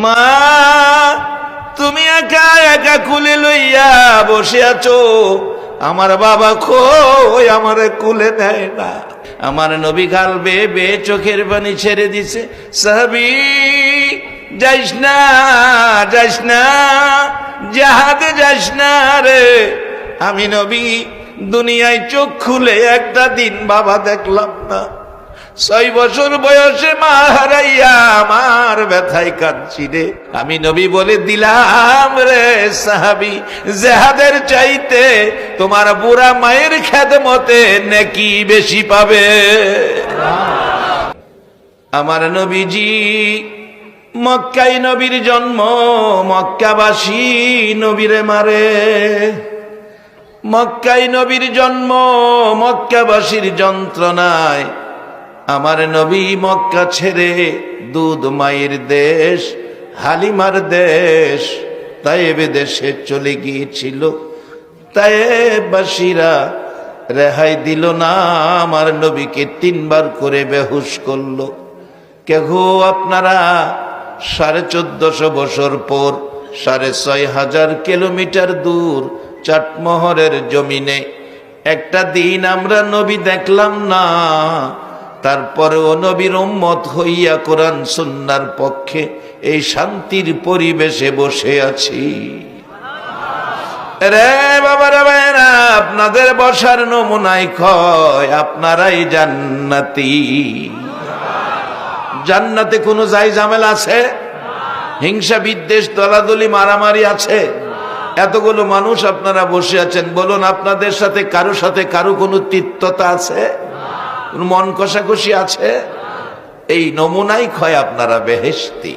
মা তুমি একা একা কুলে লইয়া বসে আছো, আমার বাবা কই আমারে কুলে নেয় না। আমার নবী গাল বেয়ে বেয়ে চোখের পানি ছেড়ে দিছে। সাহাবী যাইস না, যাইস না, জাহাজে যাইস না রে। আমি নবী দুনিয়ায় চোখ খুলে একটা দিন বাবা দেখলাম না। 6 বছর বয়সে মা হারাইয়া আমার ব্যথায় কাঁদছি রে। আমি নবী বলে দিলাম রে সাহাবী, জিহাদের চাইতে তোমার বুড়া মায়ের খেদমতে নেকি বেশি পাবে। আমার নবীজি মক্কায় নবীর জন্ম, মক্কাবাসী নবীরে মারে। মক্কায় নবীর জন্ম, মক্কাবাসীর যন্ত্রণায় আমার নবী মক্কা ছেড়ে দুধ মায়ের দেশ, হালিমার দেশ তায়েব দেশে চলে গিয়েছিল। তায়েববাসীরা রেহাই দিল না, আমার নবীকে 3 বার করে বেহুশ করলো। কেহ আপনারা 1450 বছর পর 6500 কিলোমিটার দূর চাটমোহরের জমিনে একটা দিন আমরা নবী দেখলাম না, তারপরেও নবীর উম্মত হইয়া কোরআন সুন্নাহর পক্ষে এই শান্তির পরিবেশে বসে আছি। রে বাবারা ভাইরা, আপনাদের বসার নমুনাই কয় আপনারাই জান্নাতি। জান্নাতে কোনো যাই ঝামেলা আছে? হিংসা বিদ্বেষ দলাদলি মারামারি আছে? এতগুলো মানুষ আপনারা বসে আছেন, বলুন আপনাদের সাথে কারো কোনো তিক্ততা আছে? মন কষাকষি আছে? এই নমুনাই ক্ষয় আপনারা বেহেশতি।